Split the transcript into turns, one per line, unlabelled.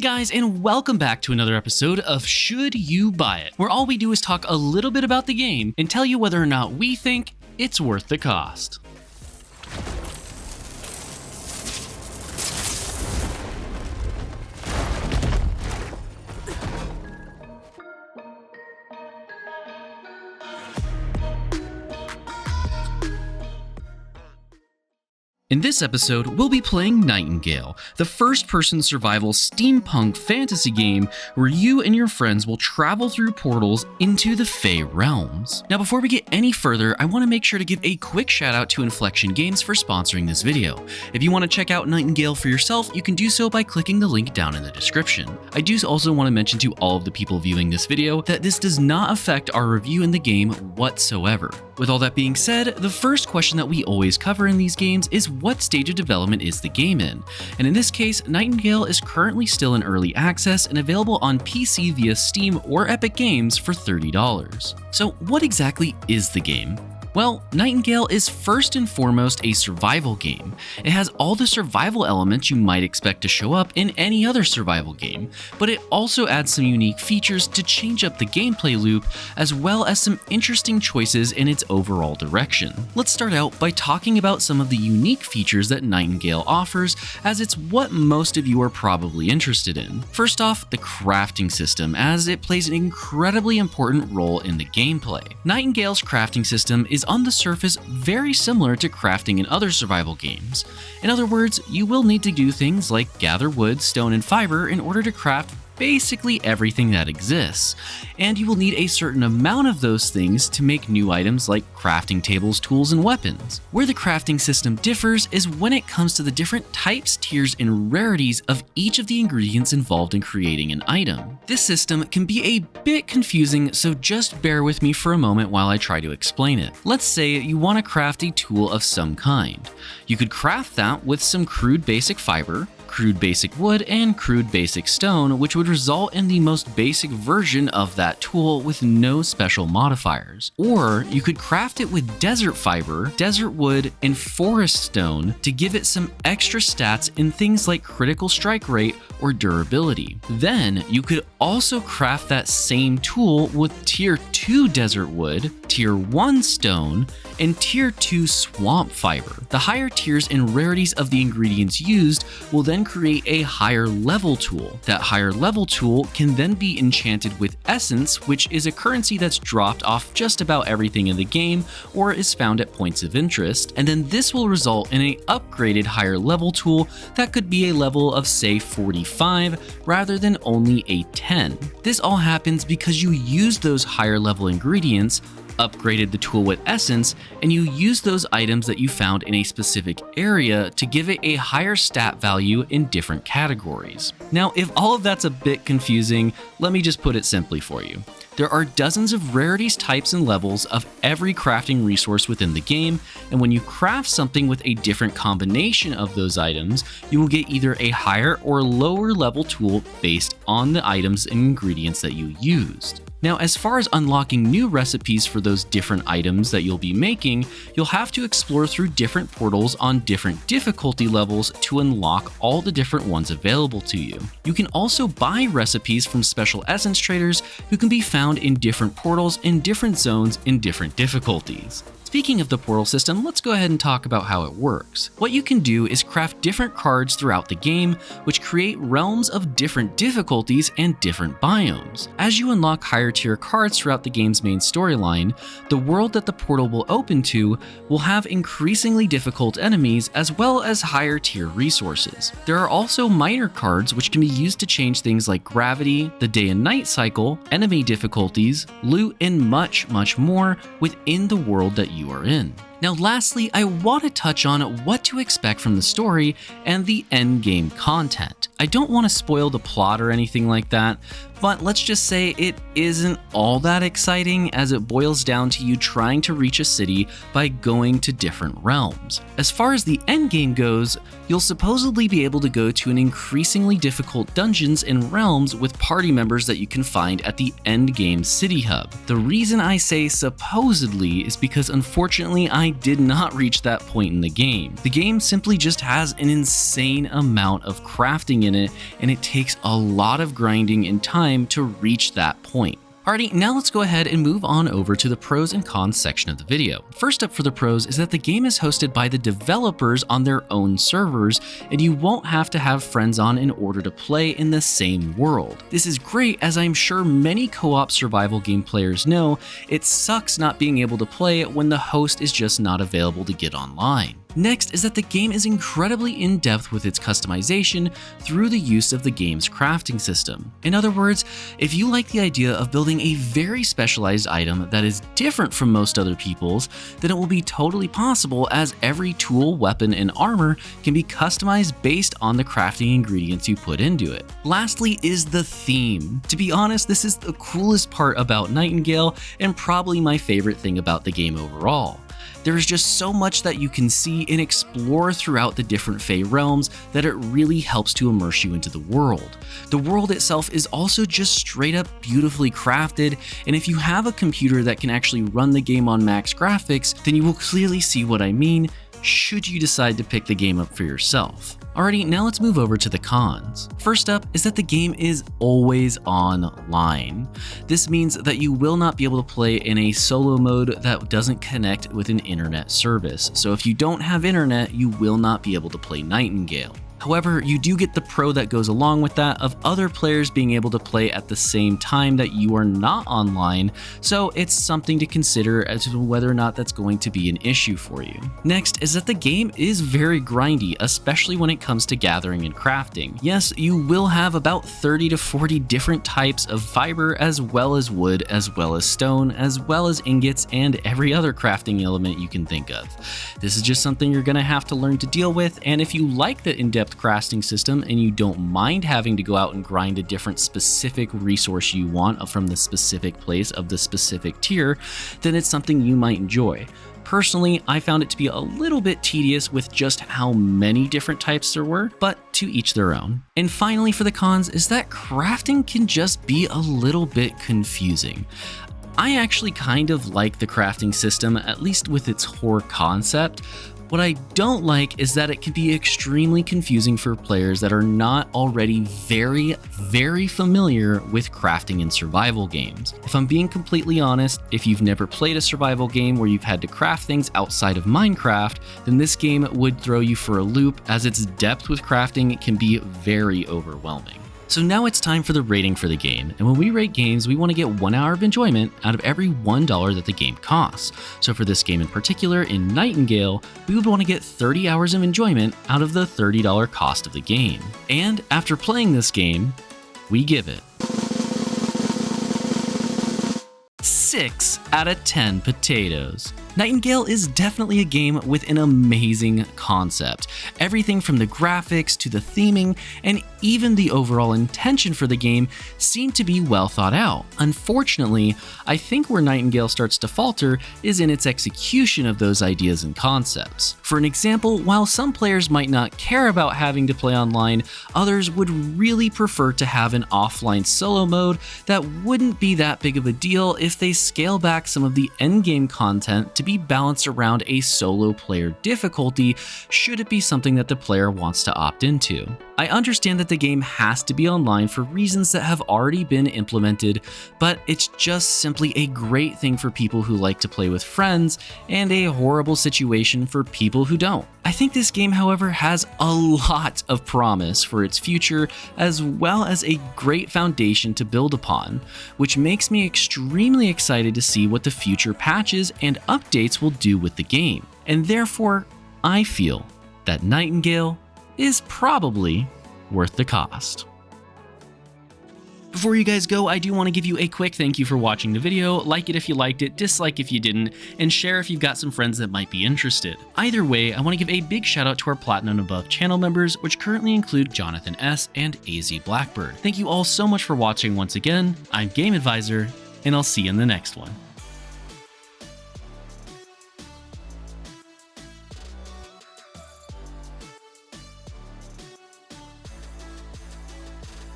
guys, and welcome back to another episode of Should You Buy It, where all we do is talk a little bit about the game and tell you whether or not we think it's worth the cost. In this episode, we'll be playing Nightingale, the first-person survival steampunk fantasy game where you and your friends will travel through portals into the Fey realms. Now, before we get any further, I want to make sure to give a quick shout out to Inflection Games for sponsoring this video. If you want to check out Nightingale for yourself, you can do so by clicking the link down in the description. I do also want to mention to all of the people viewing this video that this does not affect our review in the game whatsoever. With all that being said, the first question that we always cover in these games is what stage of development is the game in? And in this case, Nightingale is currently still in early access and available on PC via Steam or Epic Games for $30. So what exactly is the game? Well, Nightingale is first and foremost a survival game. It has all the survival elements you might expect to show up in any other survival game, but it also adds some unique features to change up the gameplay loop, as well as some interesting choices in its overall direction. Let's start out by talking about some of the unique features that Nightingale offers, as it's what most of you are probably interested in. First off, the crafting system, as it plays an incredibly important role in the gameplay. Nightingale's crafting system is on the surface very similar to crafting in other survival games. In other words, you will need to do things like gather wood, stone, and fiber in order to craft basically everything that exists, and you will need a certain amount of those things to make new items like crafting tables, tools, and weapons. Where the crafting system differs is when it comes to the different types, tiers, and rarities of each of the ingredients involved in creating an item. This system can be a bit confusing, so just bear with me for a moment while I try to explain it. Let's say you want to craft a tool of some kind. You could craft that with some crude basic fiber, crude basic wood, and crude basic stone, which would result in the most basic version of that tool with no special modifiers. Or you could craft it with desert fiber, desert wood, and forest stone to give it some extra stats in things like critical strike rate or durability. Then you could also craft that same tool with tier 2 desert wood, tier 1 stone, and tier 2 swamp fiber. The higher tiers and rarities of the ingredients used will then create a higher level tool. That higher level tool can then be enchanted with essence, which is a currency that's dropped off just about everything in the game or is found at points of interest, and then this will result in an upgraded higher level tool that could be a level of say 45 rather than only a 10. This all happens because you use those higher level ingredients, upgraded the tool with essence, and you use those items that you found in a specific area to give it a higher stat value in different categories. Now, if all of that's a bit confusing, let me just put it simply for you. There are dozens of rarities, types, and levels of every crafting resource within the game, and when you craft something with a different combination of those items, you will get either a higher or lower level tool based on the items and ingredients that you used. Now, as far as unlocking new recipes for those different items that you'll be making, you'll have to explore through different portals on different difficulty levels to unlock all the different ones available to you. You can also buy recipes from special essence traders who can be found in different portals in different zones in different difficulties. Speaking of the portal system, let's go ahead and talk about how it works. What you can do is craft different cards throughout the game, which create realms of different difficulties and different biomes. As you unlock higher tier cards throughout the game's main storyline, the world that the portal will open to will have increasingly difficult enemies as well as higher tier resources. There are also minor cards which can be used to change things like gravity, the day and night cycle, enemy difficulties, loot, and much more within the world that you are in. Now, lastly, I want to touch on what to expect from the story and the endgame content. I don't want to spoil the plot or anything like that, but let's just say it isn't all that exciting, as it boils down to you trying to reach a city by going to different realms. As far as the endgame goes, you'll supposedly be able to go to an increasingly difficult dungeons and realms with party members that you can find at the endgame city hub. The reason I say supposedly is because unfortunately I did not reach that point in the game. The game simply just has an insane amount of crafting in it, and it takes a lot of grinding and time to reach that point. Alrighty, now let's go ahead and move on over to the pros and cons section of the video. First up for the pros is that the game is hosted by the developers on their own servers, and you won't have to have friends on in order to play in the same world. This is great, as I'm sure many co-op survival game players know, it sucks not being able to play when the host is just not available to get online. Next is that the game is incredibly in-depth with its customization through the use of the game's crafting system. In other words, if you like the idea of building a very specialized item that is different from most other people's, then it will be totally possible, as every tool, weapon, and armor can be customized based on the crafting ingredients you put into it. Lastly is the theme. To be honest, this is the coolest part about Nightingale and probably my favorite thing about the game overall. There is just so much that you can see and explore throughout the different Fey realms that it really helps to immerse you into the world. The world itself is also just straight up beautifully crafted, and if you have a computer that can actually run the game on max graphics, then you will clearly see what I mean should you decide to pick the game up for yourself. Alrighty, now let's move over to the cons. First up is that the game is always online. This means that you will not be able to play in a solo mode that doesn't connect with an internet service. So if you don't have internet, you will not be able to play Nightingale. However, you do get the pro that goes along with that of other players being able to play at the same time that you are not online, so it's something to consider as to whether or not that's going to be an issue for you. Next is that the game is very grindy, especially when it comes to gathering and crafting. Yes, you will have about 30 to 40 different types of fiber, as well as wood, as well as stone, as well as ingots, and every other crafting element you can think of. This is just something you're going to have to learn to deal with, and if you like the in-depth crafting system and you don't mind having to go out and grind a different specific resource you want from the specific place of the specific tier, then it's something you might enjoy. Personally, I found it to be a little bit tedious with just how many different types there were, but to each their own. And finally for the cons is that crafting can just be a little bit confusing. I actually kind of like the crafting system, at least with its core concept. What I don't like is that it can be extremely confusing for players that are not already very familiar with crafting in survival games. If I'm being completely honest, if you've never played a survival game where you've had to craft things outside of Minecraft, then this game would throw you for a loop, as its depth with crafting can be very overwhelming. So now it's time for the rating for the game, and when we rate games, we want to get 1 hour of enjoyment out of every $1 that the game costs. So for this game in particular, in Nightingale, we would want to get 30 hours of enjoyment out of the $30 cost of the game. And after playing this game, we give it 6 out of 10 potatoes. Nightingale is definitely a game with an amazing concept. Everything from the graphics to the theming and even the overall intention for the game seem to be well thought out. Unfortunately, I think where Nightingale starts to falter is in its execution of those ideas and concepts. For an example, while some players might not care about having to play online, others would really prefer to have an offline solo mode that wouldn't be that big of a deal if they scale back some of the endgame content to be balanced around a solo player difficulty should it be something that the player wants to opt into. I understand that the game has to be online for reasons that have already been implemented, but it's just simply a great thing for people who like to play with friends and a horrible situation for people who don't. I think this game, however, has a lot of promise for its future, as well as a great foundation to build upon, which makes me extremely excited to see what the future patches and updates will do with the game. And therefore, I feel that Nightingale is probably worth the cost. Before you guys go, I do want to give you a quick thank you for watching the video. Like it if you liked it, dislike if you didn't, and share if you've got some friends that might be interested. Either way, I want to give a big shout out to our Platinum and Above channel members, which currently include Jonathan S. and AZ Blackbird. Thank you all so much for watching once again. I'm Game Advisor, and I'll see you in the next one.